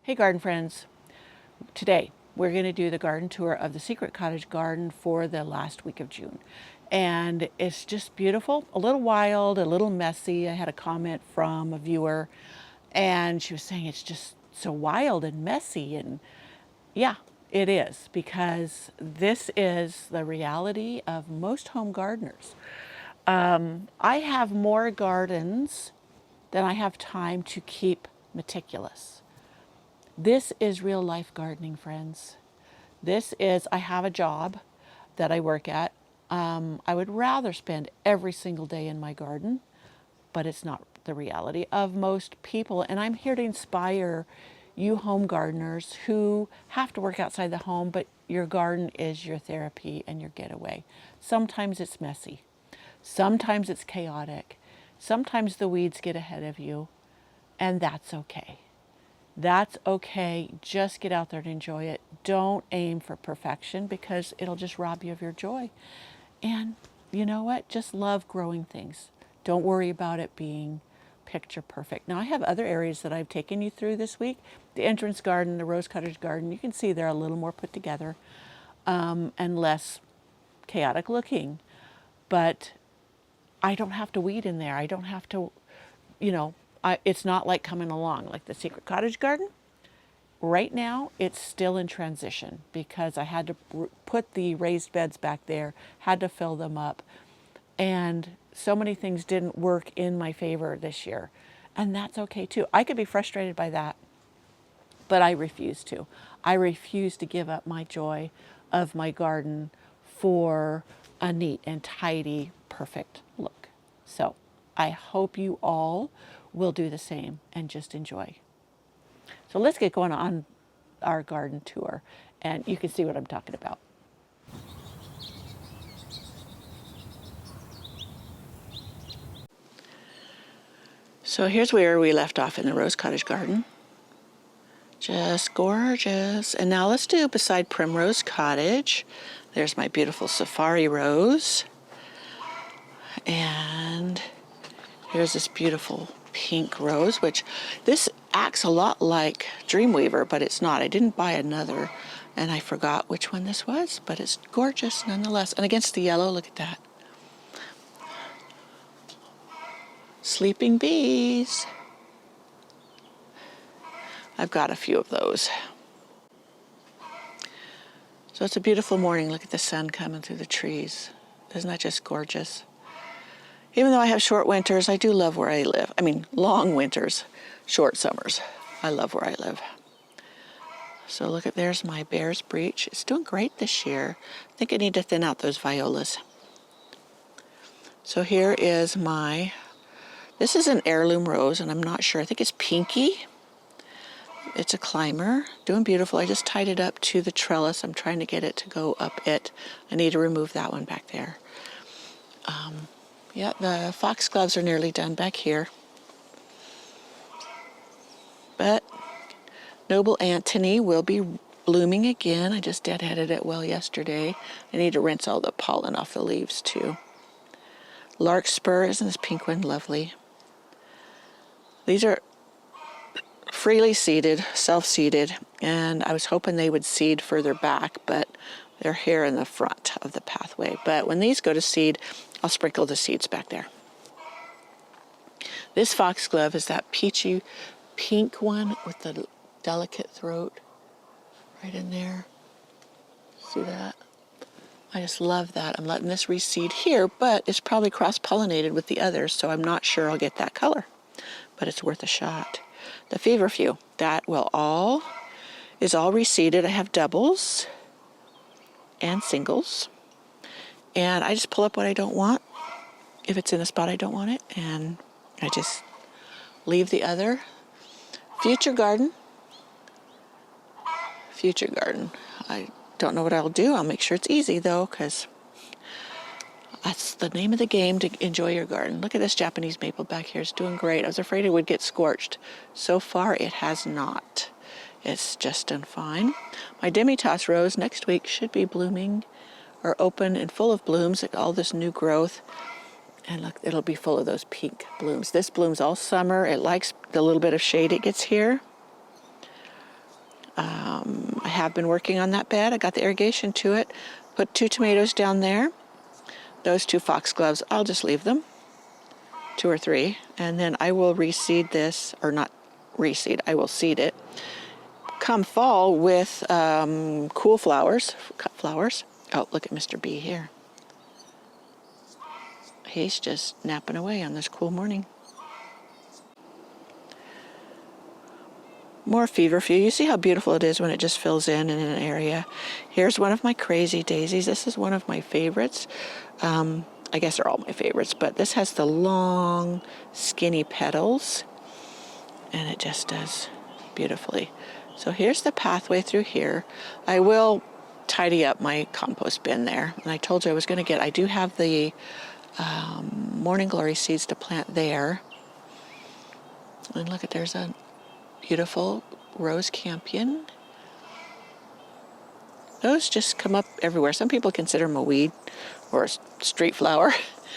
Hey garden friends, today we're going to do the garden tour of the Secret Cottage garden for the last week of June. And it's just beautiful, a little wild, a little messy. I had a comment from a viewer and she was saying it's just so wild and messy, and yeah, it is, because this is the reality of most home gardeners. I have more gardens than I have time to keep meticulous. This is real life gardening, friends. I have a job that I work at. I would rather spend every single day in my garden, but it's not the reality of most people. And I'm here to inspire you home gardeners who have to work outside the home, but your garden is your therapy and your getaway. Sometimes it's messy. Sometimes it's chaotic. Sometimes the weeds get ahead of you, and that's okay. That's okay. Just get out there and enjoy it. Don't aim for perfection, because it'll just rob you of your joy. And you know what? Just love growing things. Don't worry about it being picture perfect. Now, I have other areas that I've taken you through this week. The entrance garden, the rose cottage garden, you can see they're a little more put together and less chaotic looking. But I don't have to weed in there. I don't have to, it's not like coming along like the Secret Cottage garden. Right now, it's still in transition because I had to put the raised beds back there, had to fill them up, and so many things didn't work in my favor this year. And that's okay too. I could be frustrated by that, but I refuse to. I refuse to give up my joy of my garden for a neat and tidy, perfect look. So I hope you all will do the same and just enjoy. So let's get going on our garden tour, and you can see what I'm talking about. So here's where we left off in the rose cottage garden. Just gorgeous. And now let's do beside Primrose Cottage. There's my beautiful safari rose. And here's this beautiful pink rose, which this acts a lot like Dreamweaver, but it's not. I didn't buy another, and I forgot which one this was, but it's gorgeous nonetheless. And against the yellow, look at that. Sleeping bees. I've got a few of those. So it's a beautiful morning. Look at the sun coming through the trees. Isn't that just gorgeous? Even though I have short winters, I do love where I live. I mean, long winters, short summers. I love where I live. So look at, there's my Bear's Breach. It's doing great this year. I think I need to thin out those violas. So here is this is an heirloom rose, and I'm not sure. I think it's Pinky. It's a climber, doing beautiful. I just tied it up to the trellis. I'm trying to get it to go up it. I need to remove that one back there. Yeah, the foxgloves are nearly done back here. But Noble Antony will be blooming again. I just deadheaded it well yesterday. I need to rinse all the pollen off the leaves too. Larkspur, isn't this pink one lovely? These are freely seeded, self-seeded, and I was hoping they would seed further back, but they're here in the front of the pathway. But when these go to seed, I'll sprinkle the seeds back there. This foxglove is that peachy pink one with the delicate throat right in there. See that? I just love that. I'm letting this reseed here, but it's probably cross-pollinated with the others, so I'm not sure I'll get that color, but it's worth a shot. The feverfew, that is all reseeded. I have doubles and singles, and I just pull up what I don't want if it's in a spot I don't want it, and I just leave the other. Future garden. I don't know what I'll do. I'll make sure it's easy though, because that's the name of the game, to enjoy your garden. Look at this Japanese maple back here. It's doing great. I was afraid it would get scorched. So far, it has not. It's just done fine. My Demitasse rose next week should be blooming or open and full of blooms, all this new growth. And look, it'll be full of those pink blooms. This blooms all summer. It likes the little bit of shade it gets here. I have been working on that bed. I got the irrigation to it. Put 2 tomatoes down there. Those 2 foxgloves, I'll just leave them. 2 or 3. And then I will reseed this, or not reseed, I will seed it. Come fall with cool flowers, cut flowers. Oh, look at Mr. B here. He's just napping away on this cool morning. More feverfew. You see how beautiful it is when it just fills in an area. Here's one of my crazy daisies. This is one of my favorites. I guess they're all my favorites, but this has the long, skinny petals, and it just does beautifully. So here's the pathway through here. I will tidy up my compost bin there, and I told you I was going to get, I do have the morning glory seeds to plant there. And look at, there's a beautiful rose campion. Those just come up everywhere. Some people consider them a weed or a street flower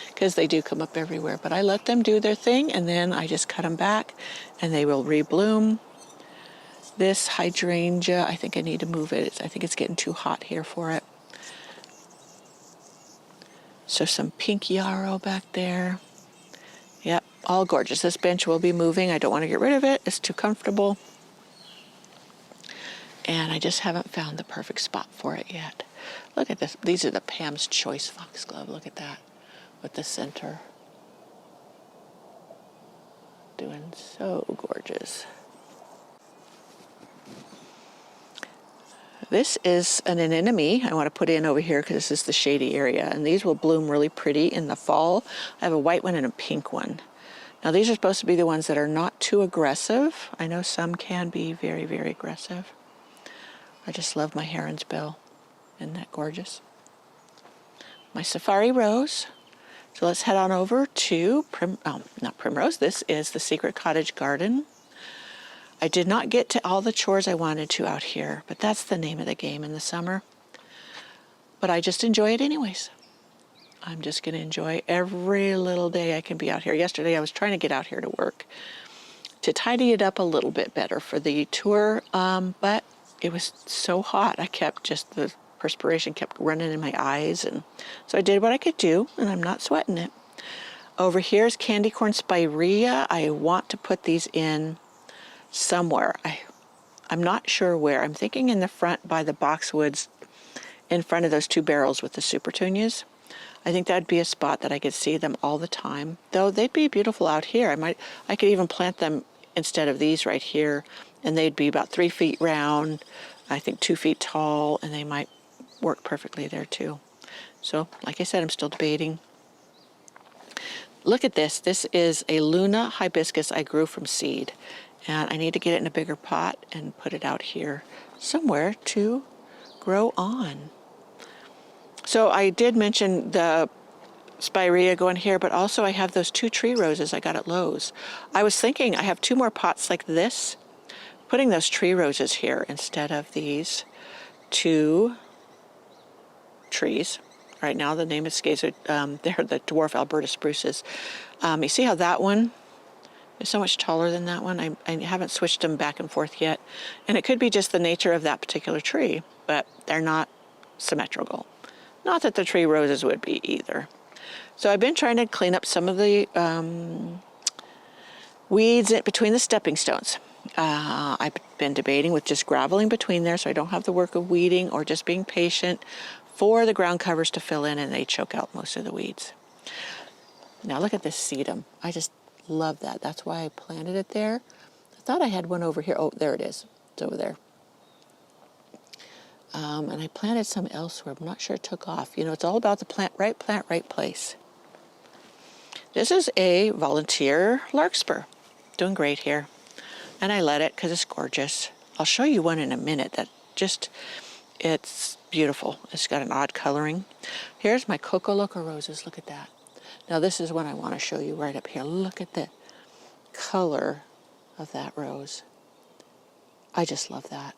because they do come up everywhere. But I let them do their thing, and then I just cut them back, and they will rebloom. This hydrangea, I think I need to move it. I think it's getting too hot here for it. So some pink yarrow back there. Yep, all gorgeous. This bench will be moving. I don't want to get rid of it. It's too comfortable. And I just haven't found the perfect spot for it yet. Look at this. These are the Pam's Choice Foxglove. Look at that with the center. Doing so gorgeous. This is an anemone I want to put in over here because this is the shady area. And these will bloom really pretty in the fall. I have a white one and a pink one. Now these are supposed to be the ones that are not too aggressive. I know some can be very, very aggressive. I just love my heron's bill. Isn't that gorgeous? My safari rose. So let's head on over to not Primrose. This is the Secret Cottage garden. I did not get to all the chores I wanted to out here, but that's the name of the game in the summer. But I just enjoy it anyways. I'm just going to enjoy every little day I can be out here. Yesterday I was trying to get out here to work to tidy it up a little bit better for the tour, but it was so hot. The perspiration kept running in my eyes, and so I did what I could do, and I'm not sweating it. Over here is candy corn spirea. I want to put these in somewhere. I'm not sure where. I'm thinking in the front by the boxwoods, in front of those 2 barrels with the super petunias. I think that'd be a spot that I could see them all the time. Though they'd be beautiful out here. I could even plant them instead of these right here, and they'd be about 3 feet round, I think 2 feet tall, and they might work perfectly there too. So, like I said, I'm still debating. Look at this. This is a Luna hibiscus I grew from seed. And I need to get it in a bigger pot and put it out here somewhere to grow on. So I did mention the spirea going here, but also I have those 2 tree roses I got at Lowe's. I was thinking I have 2 more pots like this, putting those tree roses here instead of these 2 trees. Right now the name escapes me. They're the dwarf Alberta spruces. You see how that one is so much taller than that one? I haven't switched them back and forth yet. And it could be just the nature of that particular tree, but they're not symmetrical. Not that the tree roses would be either. So I've been trying to clean up some of the weeds between the stepping stones. I've been debating with just graveling between there so I don't have the work of weeding, or just being patient for the ground covers to fill in and they choke out most of the weeds. Now look at this sedum. I just love that. That's why I planted it there. I thought I had one over here. Oh, there it is. It's over there. And I planted some elsewhere. I'm not sure it took off. You know, it's all about the plant, right place. This is a volunteer larkspur. Doing great here. And I let it because it's gorgeous. I'll show you one in a minute that it's beautiful. It's got an odd coloring. Here's my Coco Loco roses. Look at that. Now this is one I want to show you right up here. Look at the color of that rose. I just love that.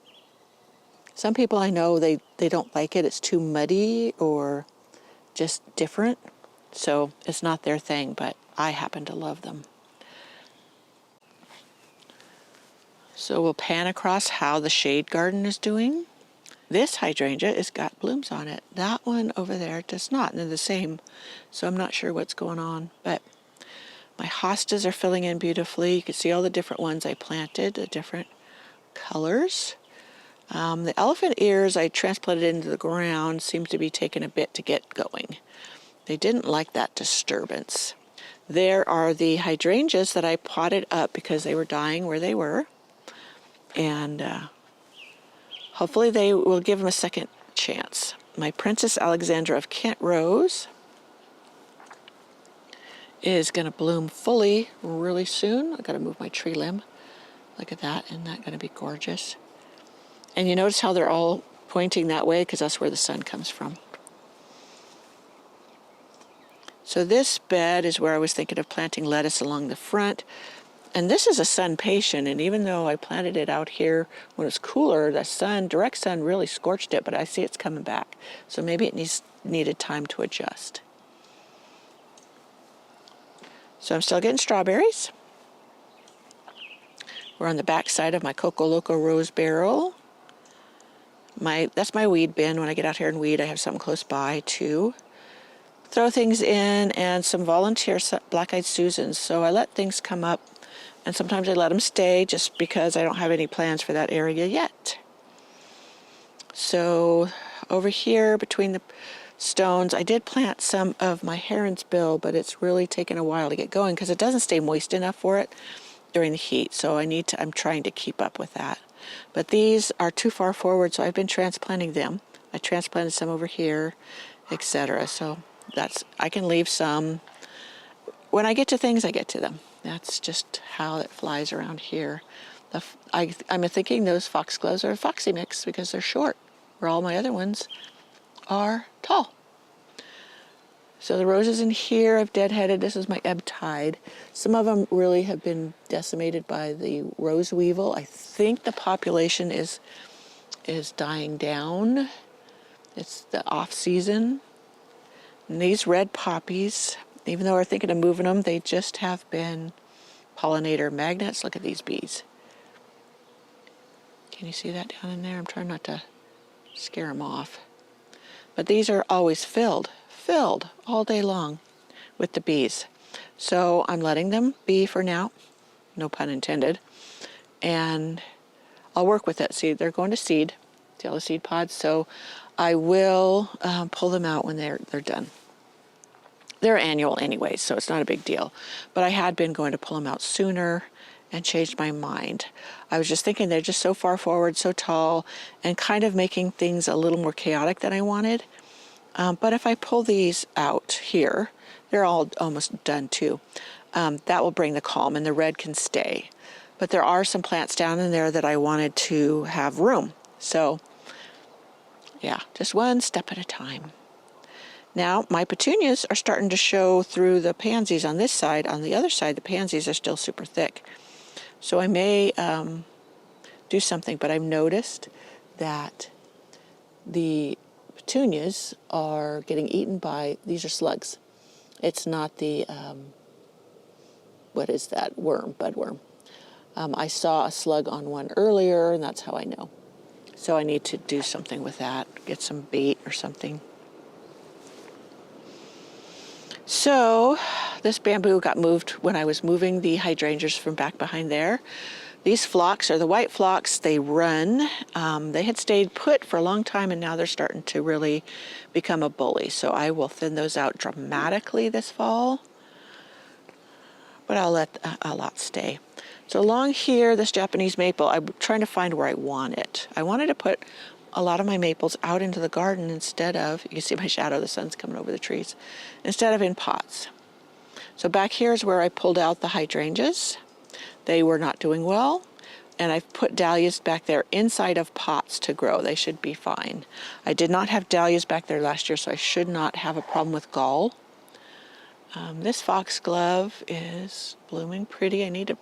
Some people I know, they don't like it. It's too muddy or just different. So it's not their thing, but I happen to love them. So we'll pan across how the shade garden is doing. This hydrangea has got blooms on it. That one over there does not, and they're the same. So I'm not sure what's going on, but my hostas are filling in beautifully. You can see all the different ones I planted, the different colors. The elephant ears I transplanted into the ground seems to be taking a bit to get going. They didn't like that disturbance. There are the hydrangeas that I potted up because they were dying where they were. And hopefully they will give them a second chance. My Princess Alexandra of Kent rose is going to bloom fully really soon. I've got to move my tree limb. Look at that. Isn't that going to be gorgeous? And you notice how they're all pointing that way because that's where the sun comes from. So this bed is where I was thinking of planting lettuce along the front. And this is a sun patient, and even though I planted it out here when it was cooler, the sun, direct sun really scorched it, but I see it's coming back. So maybe it needed time to adjust. So I'm still getting strawberries. We're on the back side of my Coco Loco rose barrel. That's my weed bin. When I get out here and weed, I have something close by to throw things in, and some volunteer black-eyed Susans. So I let things come up. And sometimes I let them stay just because I don't have any plans for that area yet. So over here between the stones, I did plant some of my heron's bill, but it's really taken a while to get going because it doesn't stay moist enough for it during the heat. So I'm trying to keep up with that. But these are too far forward, so I've been transplanting them. I transplanted some over here, etc. So I can leave some. When I get to things, I get to them. That's just how it flies around here. I'm thinking those foxgloves are a foxy mix because they're short, where all my other ones are tall. So the roses in here I've deadheaded. This is my ebb tide. Some of them really have been decimated by the rose weevil. I think the population is dying down. It's the off season. And these red poppies, even though we're thinking of moving them, they just have been pollinator magnets. Look at these bees. Can you see that down in there? I'm trying not to scare them off. But these are always filled all day long with the bees. So I'm letting them be for now, no pun intended. And I'll work with it. See, they're going to seed, see all the seed pods. So I will pull them out when they're done. They're annual anyway, so it's not a big deal. But I had been going to pull them out sooner and changed my mind. I was just thinking they're just so far forward, so tall, and kind of making things a little more chaotic than I wanted. But if I pull these out here, they're all almost done too. That will bring the calm, and the red can stay. But there are some plants down in there that I wanted to have room. So, yeah, just one step at a time. Now, my petunias are starting to show through the pansies on this side. On the other side, the pansies are still super thick. So I may do something, but I've noticed that the petunias are getting eaten by, these are slugs. It's not the, what is that, budworm. I saw a slug on one earlier, and that's how I know. So I need to do something with that, get some bait or something. So this bamboo got moved when I was moving the hydrangeas from back behind there. These phlox are the white phlox. They run. They had stayed put for a long time, and now they're starting to really become a bully. So I will thin those out dramatically this fall, but I'll let a lot stay. So along here, this Japanese maple, I'm trying to find where I want it. I wanted to put a lot of my maples out into the garden instead of, you can see my shadow, the sun's coming over the trees, instead of in pots. So back here is where I pulled out the hydrangeas. They were not doing well, and I've put dahlias back there inside of pots to grow. They should be fine. I did not have dahlias back there last year, so I should not have a problem with gall. This foxglove is blooming pretty. I need to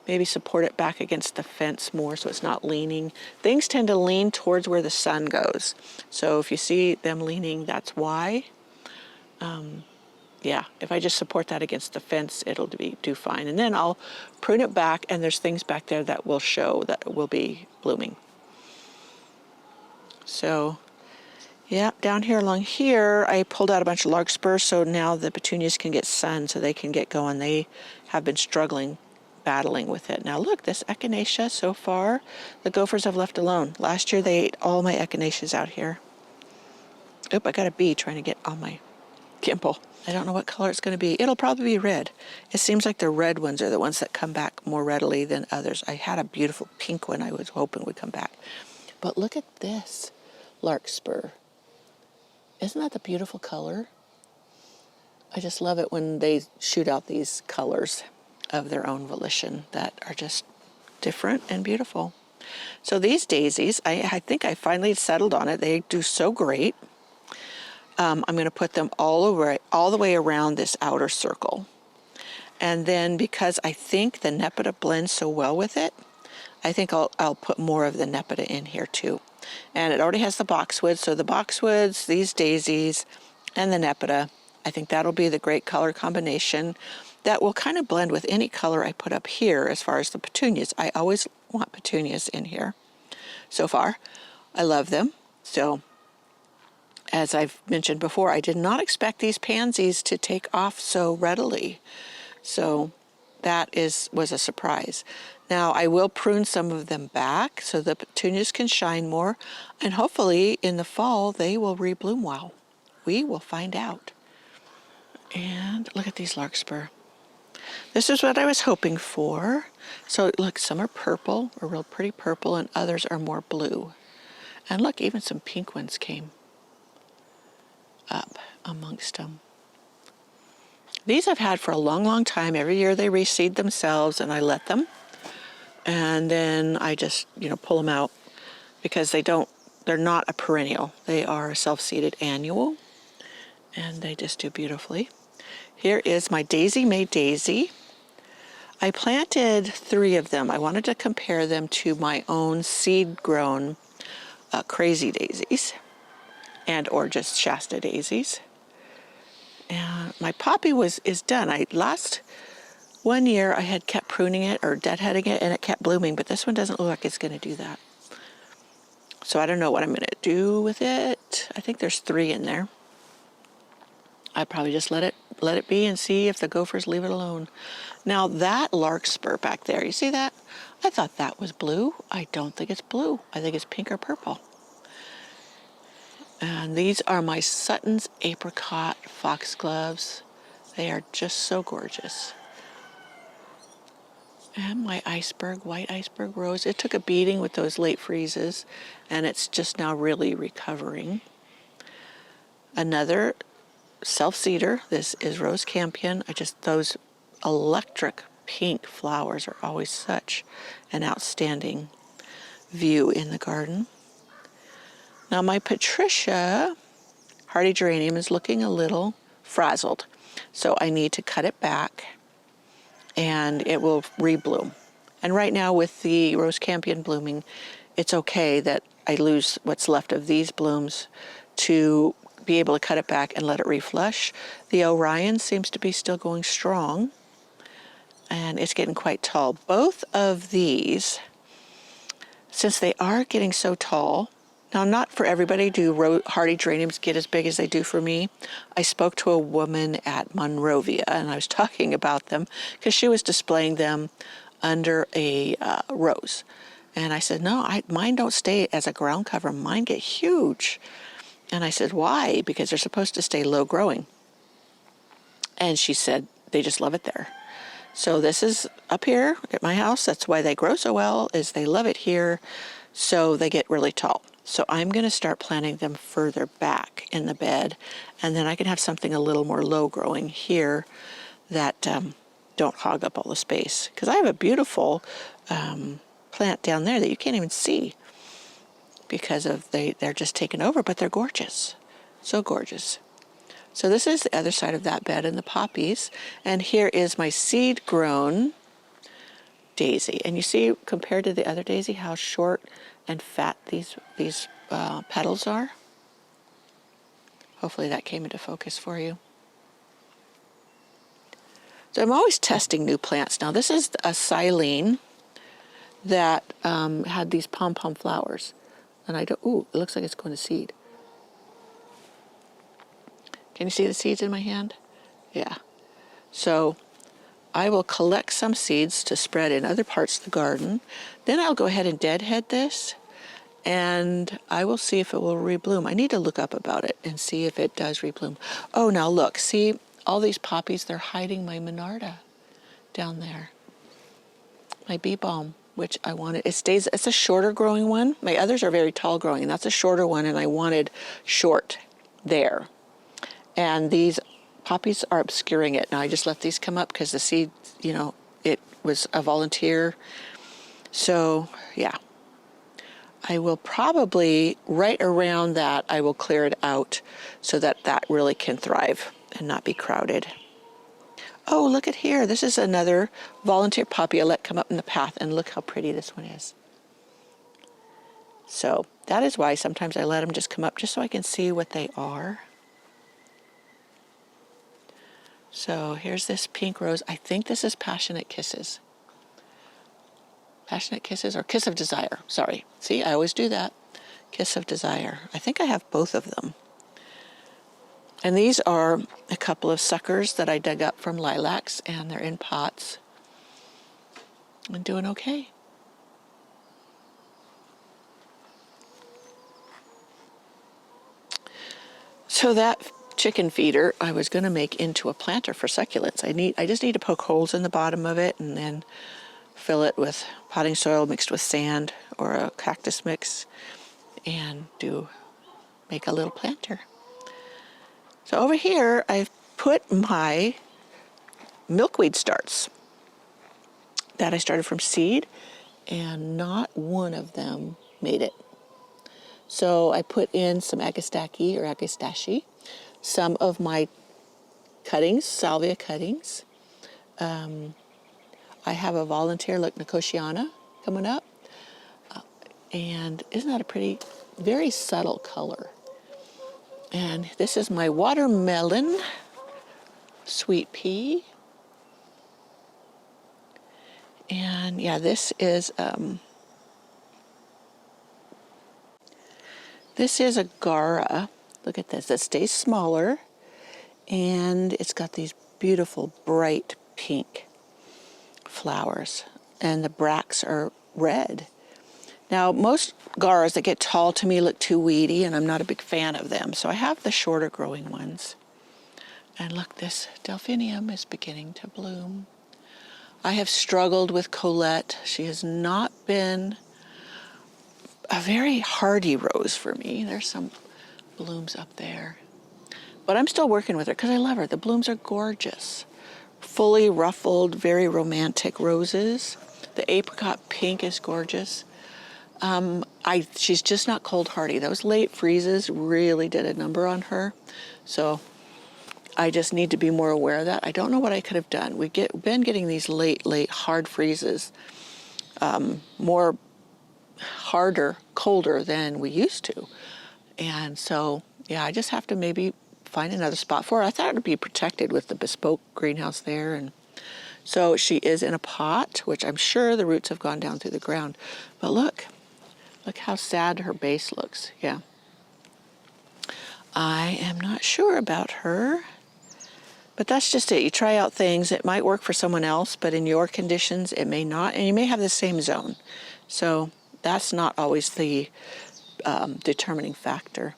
maybe support it back against the fence more so it's not leaning. Things tend to lean towards where the sun goes. So if you see them leaning, that's why. yeah, if I just support that against the fence, it'll do fine. And then I'll prune it back, and there's things back there that will show that will be blooming. So, yeah, down here along here, I pulled out a bunch of larkspur, so now the petunias can get sun so they can get going. They have been struggling, battling with it. Now look, this echinacea so far, the gophers have left alone. Last year they ate all my echinaceas out here. Oop, I got a bee trying to get on my gimple. I don't know what color it's going to be. It'll probably be red. It seems like the red ones are the ones that come back more readily than others. I had a beautiful pink one I was hoping would come back. But look at this larkspur. Isn't that the beautiful color? I just love it when they shoot out these colors of their own volition that are just different and beautiful. So these daisies, I think I finally settled on it. They do so great. I'm going to put them all the way around this outer circle. And then because I think the Nepeta blends so well with it, I think I'll put more of the Nepeta in here too. And it already has the boxwood, so the boxwoods, these daisies, and the Nepeta, I think that'll be the great color combination that will kind of blend with any color I put up here as far as the petunias. I always want petunias in here. So far, I love them. So, as I've mentioned before, I did not expect these pansies to take off so readily. So that was a surprise. Now I will prune some of them back so the petunias can shine more, and hopefully in the fall they will rebloom well. We will find out. And look at these larkspur. This is what I was hoping for. So look, some are purple, or real pretty purple, and others are more blue. And look, even some pink ones came up amongst them. These I've had for a long, long time. Every year they reseed themselves and I let them. And then I just, pull them out because they're not a perennial. They are a self-seeded annual, and they just do beautifully. Here is my Daisy May daisy. I planted 3 of them. I wanted to compare them to my own seed-grown crazy daisies or just Shasta daisies. And my poppy is done. Last 1 year I had kept pruning it or deadheading it, and it kept blooming, but this one doesn't look like it's going to do that. So I don't know what I'm going to do with it. I think there's 3 in there. I probably just let it be and see if the gophers leave it alone. Now that larkspur back there, you see that? I thought that was blue. I don't think it's blue. I think it's pink or purple. And these are my Sutton's apricot foxgloves. They are just so gorgeous. And my white iceberg rose. It took a beating with those late freezes, and it's just now really recovering. Another self-seeder. This is Rose Campion. Those electric pink flowers are always such an outstanding view in the garden. Now my Patricia hardy geranium is looking a little frazzled, so I need to cut it back and it will rebloom. And right now with the Rose Campion blooming, it's okay that I lose what's left of these blooms to be able to cut it back and let it reflush. The Orion seems to be still going strong, and it's getting quite tall. Both of these, since they are getting so tall, now not for everybody do hardy geraniums get as big as they do for me. I spoke to a woman at Monrovia, and I was talking about them because she was displaying them under a rose. And I said, no, mine don't stay as a ground cover. Mine get huge. And I said, why? Because they're supposed to stay low growing. And she said, they just love it there. So this is up here at my house. That's why they grow so well, is they love it here. So they get really tall. So I'm going to start planting them further back in the bed. And then I can have something a little more low growing here that don't hog up all the space. Because I have a beautiful plant down there that you can't even see, because they're just taken over, but they're gorgeous. So gorgeous. So this is the other side of that bed and the poppies. And here is my seed-grown daisy. And you see, compared to the other daisy, how short and fat these petals are. Hopefully that came into focus for you. So I'm always testing new plants. Now this is a silene that had these pom-pom flowers. And I don't, ooh, it looks like it's going to seed. Can you see the seeds in my hand? Yeah. So I will collect some seeds to spread in other parts of the garden. Then I'll go ahead and deadhead this, and I will see if it will rebloom. I need to look up about it and see if it does rebloom. Oh, now look, see all these poppies, they're hiding my Monarda down there. My bee balm, which I wanted, it's a shorter growing one. My others are very tall growing, and that's a shorter one, and I wanted short there. And these poppies are obscuring it. Now I just let these come up because the seed, you know, it was a volunteer. So yeah, I will probably, right around that, I will clear it out so that that really can thrive and not be crowded. Oh, look at here. This is another volunteer poppy I let come up in the path, and look how pretty this one is. So that is why sometimes I let them just come up just so I can see what they are. So here's this pink rose. I think this is Passionate Kisses. Passionate Kisses or Kiss of Desire. Sorry. See, I always do that. Kiss of Desire. I think I have both of them. And these are a couple of suckers that I dug up from lilacs, and they're in pots. I'm doing okay. So that chicken feeder I was going to make into a planter for succulents. I just need to poke holes in the bottom of it and then fill it with potting soil mixed with sand or a cactus mix and make a little planter. So over here I've put my milkweed starts that I started from seed, and not one of them made it. So I put in some agastache, some of my cuttings, salvia cuttings. I have a volunteer, look, Nicotiana, coming up. And isn't that a pretty, very subtle color? And this is my watermelon sweet pea. And yeah, this is a Gara. Look at this. It stays smaller, and it's got these beautiful bright pink flowers, and the bracts are red. Now, most Garas that get tall to me look too weedy, and I'm not a big fan of them. So I have the shorter growing ones. And look, this delphinium is beginning to bloom. I have struggled with Colette. She has not been a very hardy rose for me. There's some blooms up there. But I'm still working with her because I love her. The blooms are gorgeous. Fully ruffled, very romantic roses. The apricot pink is gorgeous. She's just not cold hardy. Those late freezes really did a number on her. So I just need to be more aware of that. I don't know what I could have done. We've been getting these late hard freezes, more harder, colder than we used to. And so, yeah, I just have to maybe find another spot for her. I thought it would be protected with the bespoke greenhouse there. And so she is in a pot, which I'm sure the roots have gone down through the ground. But look how sad her base looks. Yeah. I am not sure about her. But that's just it. You try out things. It might work for someone else, but in your conditions, it may not. And you may have the same zone. So that's not always the determining factor.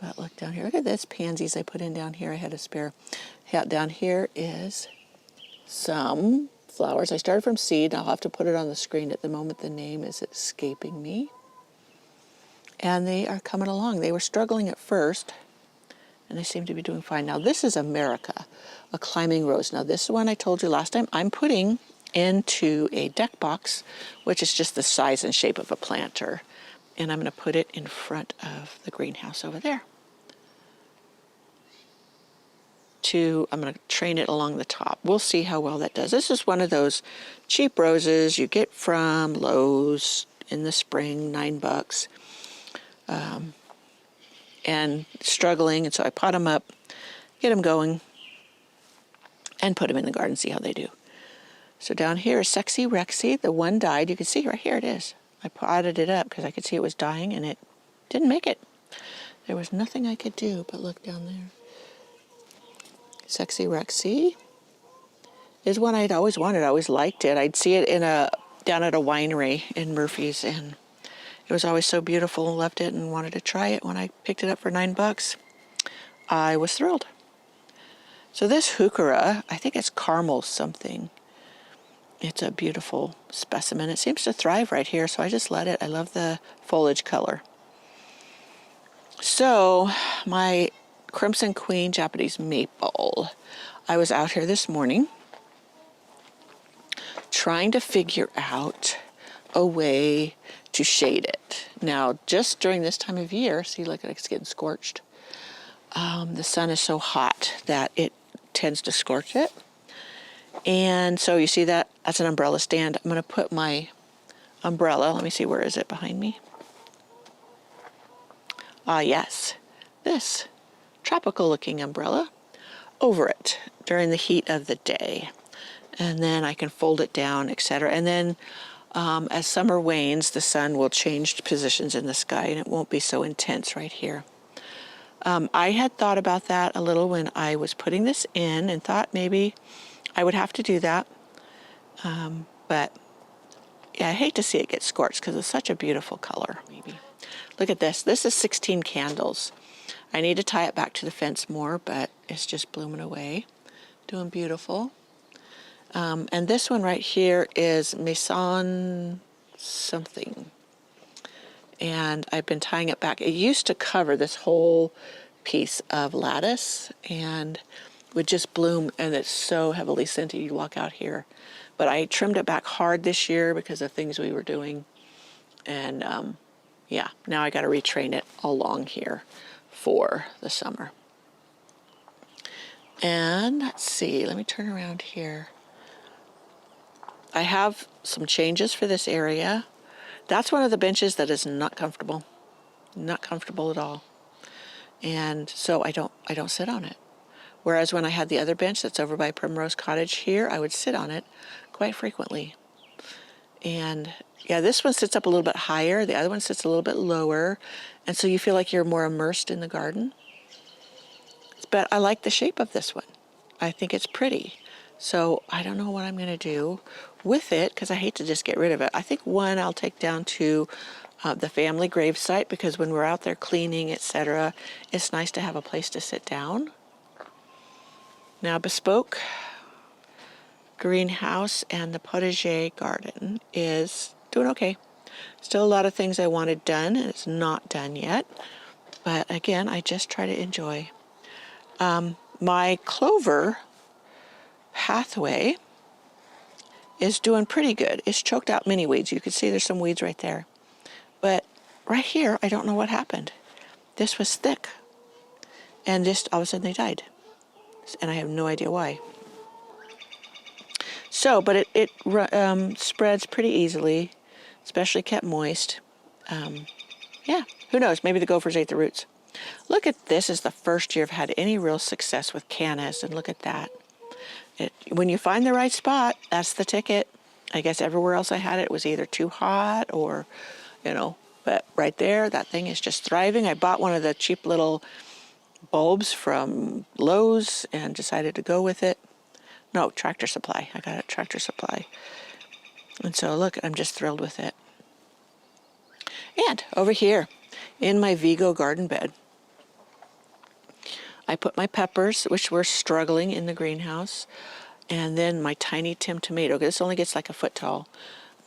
But look down here. Look at this pansies I put in down here. I had a spare. Yeah, down here is some flowers. I started from seed. I'll have to put it on the screen at the moment. The name is escaping me. And they are coming along. They were struggling at first, and they seem to be doing fine. Now this is America, a climbing rose. Now this one I told you last time, I'm putting into a deck box, which is just the size and shape of a planter. And I'm going to put it in front of the greenhouse over there. I'm going to train it along the top. We'll see how well that does. This is one of those cheap roses you get from Lowe's in the spring, $9. And struggling, and so I pot them up, get them going, and put them in the garden, see how they do. So down here is Sexy Rexy. The one died. You can see right here it is. I potted it up because I could see it was dying and it didn't make it. There was nothing I could do but look down there. Sexy Rexy is one I'd always wanted. I always liked it. I'd see it down at a winery in Murphy's, and it was always so beautiful and loved it and wanted to try it. When I picked it up for $9, I was thrilled. So this heuchera, I think it's caramel something. It's a beautiful specimen. It seems to thrive right here, so I just let it. I love the foliage color. So my Crimson Queen Japanese maple. I was out here this morning trying to figure out a way to shade it. Now, just during this time of year, see, look, it's getting scorched. The sun is so hot that it tends to scorch it. And so you see that? That's an umbrella stand. I'm going to put my umbrella, let me see, where is it behind me? Ah, yes, this tropical looking umbrella over it during the heat of the day. And then I can fold it down, etc. And then as summer wanes, the sun will change positions in the sky and it won't be so intense right here. I had thought about that a little when I was putting this in and thought maybe I would have to do that. But yeah, I hate to see it get scorched because it's such a beautiful color. Maybe. Look at this. This is 16 candles. I need to tie it back to the fence more, but it's just blooming away. Doing beautiful. And this one right here is Maison something. And I've been tying it back. It used to cover this whole piece of lattice and would just bloom, and it's so heavily scented you walk out here. But I trimmed it back hard this year because of things we were doing. And yeah, now I got to retrain it along here for the summer. And let's see, let me turn around here. I have some changes for this area. That's one of the benches that is not comfortable at all. And so I don't sit on it. Whereas when I had the other bench that's over by Primrose Cottage here, I would sit on it quite frequently. And yeah, this one sits up a little bit higher. The other one sits a little bit lower. And so you feel like you're more immersed in the garden. But I like the shape of this one. I think it's pretty. So I don't know what I'm going to do with it because I hate to just get rid of it. I think one I'll take down to the family grave site because when we're out there cleaning, etc., it's nice to have a place to sit down. Now, Bespoke Greenhouse and the Potager Garden is doing okay. Still a lot of things I wanted done, and it's not done yet. But again, I just try to enjoy. My clover pathway is doing pretty good. It's choked out many weeds. You can see there's some weeds right there. But right here, I don't know what happened. This was thick. And just all of a sudden they died. And I have no idea why. So, but it spreads pretty easily, especially kept moist. Yeah, who knows? Maybe the gophers ate the roots. Look at this. Is the first year I've had any real success with cannas, and look at that. When you find the right spot, that's the ticket. I guess everywhere else I had it was either too hot or, but right there, that thing is just thriving. I bought one of the cheap little bulbs from Lowe's and decided to go with it. No, Tractor Supply. I got it at Tractor Supply. And so look, I'm just thrilled with it. And over here in my Vigo garden bed, I put my peppers, which were struggling in the greenhouse, and then my tiny Tim tomato. This only gets like a foot tall.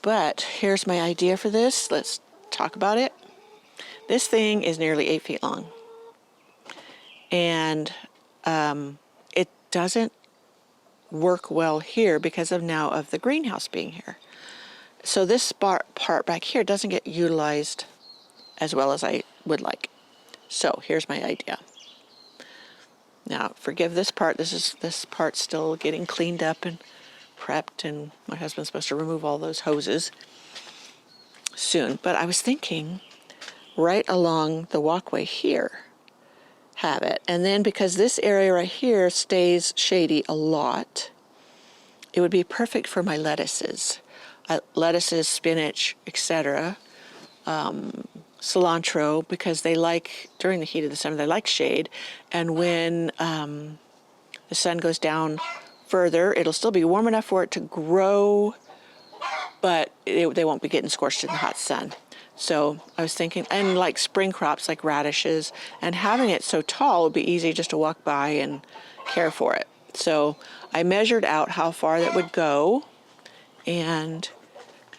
But here's my idea for this. Let's talk about it. This thing is nearly 8 feet long. And it doesn't work well here because of the greenhouse being here. So this part back here doesn't get utilized as well as I would like. So here's my idea. Now, forgive this part. This part's still getting cleaned up and prepped, and my husband's supposed to remove all those hoses soon. But I was thinking right along the walkway here, have it. And then because this area right here stays shady a lot, it would be perfect for my lettuces. Lettuces, spinach, etc. Cilantro, because they like, during the heat of the summer, they like shade. And when the sun goes down further, it'll still be warm enough for it to grow, but they won't be getting scorched in the hot sun. So I was thinking, and like spring crops like radishes, and having it so tall would be easy just to walk by and care for it. So I measured out how far that would go, and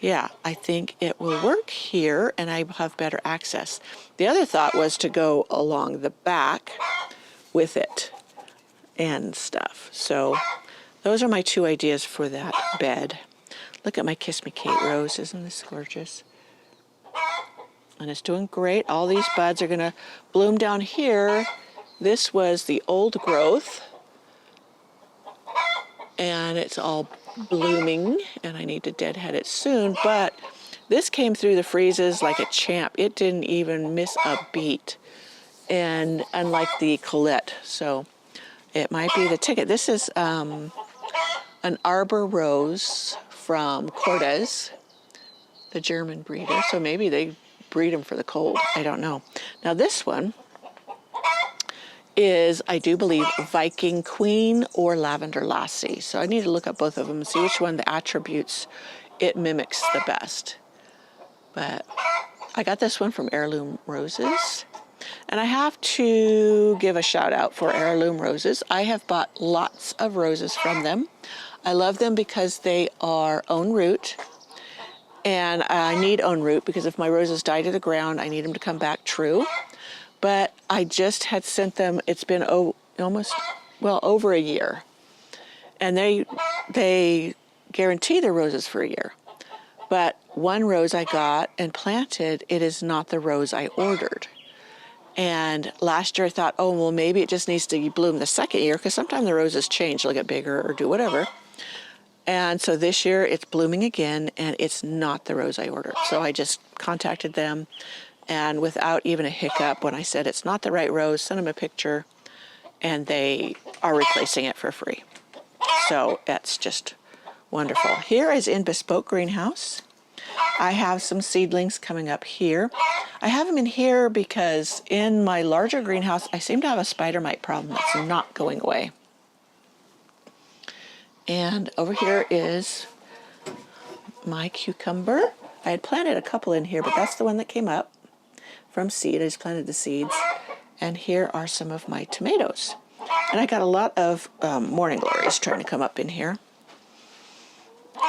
yeah, I think it will work here and I have better access. The other thought was to go along the back with it and stuff. So those are my two ideas for that bed. Look at my Kiss Me Kate rose. Isn't this gorgeous? And it's doing great. All these buds are going to bloom down here. This was the old growth, and it's all blooming, and I need to deadhead it soon. But this came through the freezes like a champ. It didn't even miss a beat, and unlike the Colette, so it might be the ticket. This is an arbor rose from Cottage, the German breeder, so maybe they breed them for the cold. I don't know. Now this one is, I do believe, Viking Queen or Lavender Lassie. So I need to look up both of them and see which one the attributes it mimics the best. But I got this one from Heirloom Roses. And I have to give a shout out for Heirloom Roses. I have bought lots of roses from them. I love them because they are own root. And I need own root because if my roses die to the ground, I need them to come back true. But I just had sent them, it's been almost, well, over a year. And they guarantee the roses for a year. But one rose I got and planted, it is not the rose I ordered. And last year I thought, oh, well, maybe it just needs to bloom the second year, because sometimes the roses change, they'll get bigger or do whatever. And so this year it's blooming again, and it's not the rose I ordered. So I just contacted them, and without even a hiccup, when I said it's not the right rose, sent them a picture, and they are replacing it for free. So that's just wonderful. Here is in Bespoke Greenhouse. I have some seedlings coming up here. I have them in here because in my larger greenhouse, I seem to have a spider mite problem that's not going away. And over here is my cucumber. I had planted a couple in here, but that's the one that came up from seed. I just planted the seeds. And here are some of my tomatoes. And I got a lot of morning glories trying to come up in here.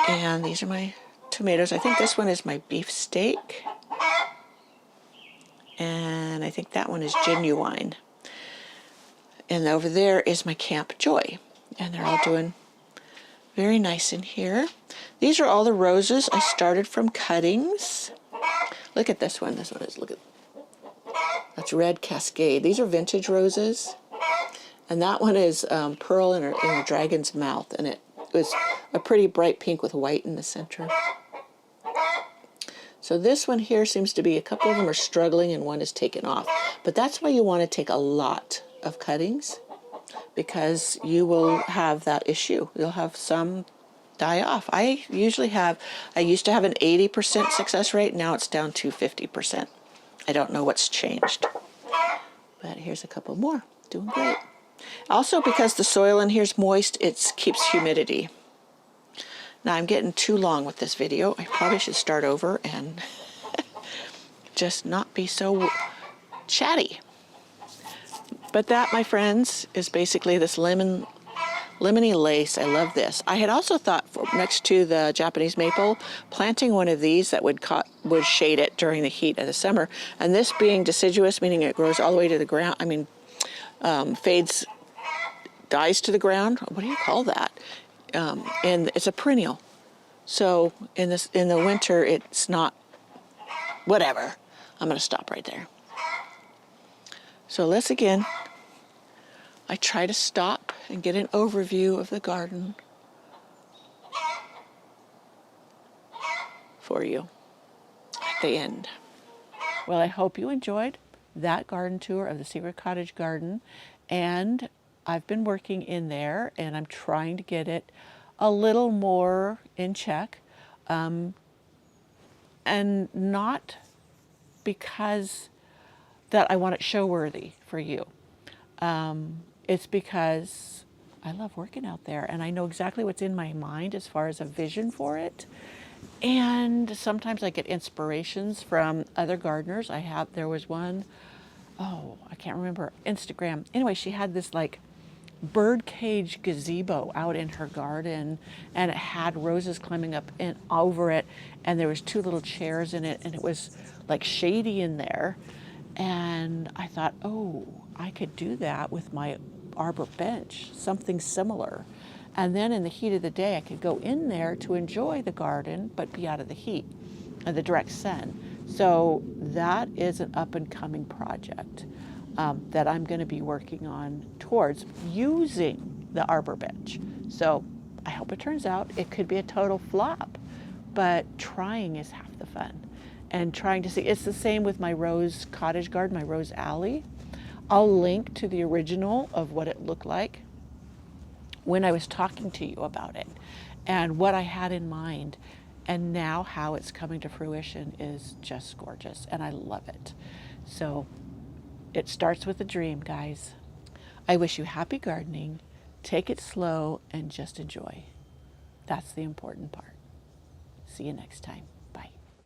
And these are my tomatoes. I think this one is my beefsteak. And I think that one is genuine. And over there is my Camp Joy. And they're all doing very nice in here. These are all the roses I started from cuttings. Look at this one. This one is, look at, that's Red Cascade. These are vintage roses. And that one is pearl in a dragon's mouth. And it was a pretty bright pink with white in the center. So this one here seems to be, a couple of them are struggling and one is taken off. But that's why you want to take a lot of cuttings, because you will have that issue. You'll have some die off. I used to have an 80% success rate. Now it's down to 50%. I don't know what's changed. But here's a couple more. Doing great. Also, because the soil in here is moist, it keeps humidity. Now I'm getting too long with this video. I probably should start over and just not be so chatty. But that, my friends, is basically this lemony lace. I love this. I had also thought, next to the Japanese maple, planting one of these that would shade it during the heat of the summer. And this being deciduous, meaning it grows all the way to the ground, fades, dies to the ground. What do you call that? And it's a perennial. So in the winter, it's not, whatever. I'm going to stop right there. So let's again, I try to stop and get an overview of the garden for you at the end. Well, I hope you enjoyed that garden tour of the Secret Cottage garden, and I've been working in there, and I'm trying to get it a little more in check, and not because that I want it show worthy for you. It's because I love working out there, and I know exactly what's in my mind as far as a vision for it. And sometimes I get inspirations from other gardeners. There was one, oh, I can't remember, Instagram. Anyway, she had this like bird cage gazebo out in her garden, and it had roses climbing up and over it, and there was two little chairs in it, and it was like shady in there. And I thought, oh, I could do that with my arbor bench, something similar. And then in the heat of the day, I could go in there to enjoy the garden, but be out of the heat and the direct sun. So that is an up and coming project that I'm going to be working on towards using the arbor bench. So I hope it turns out. It could be a total flop, but trying is half the fun. And trying to see, it's the same with my rose cottage garden, my rose alley. I'll link to the original of what it looked like when I was talking to you about it and what I had in mind. And now how it's coming to fruition is just gorgeous, and I love it. So it starts with a dream, guys. I wish you happy gardening. Take it slow and just enjoy. That's the important part. See you next time.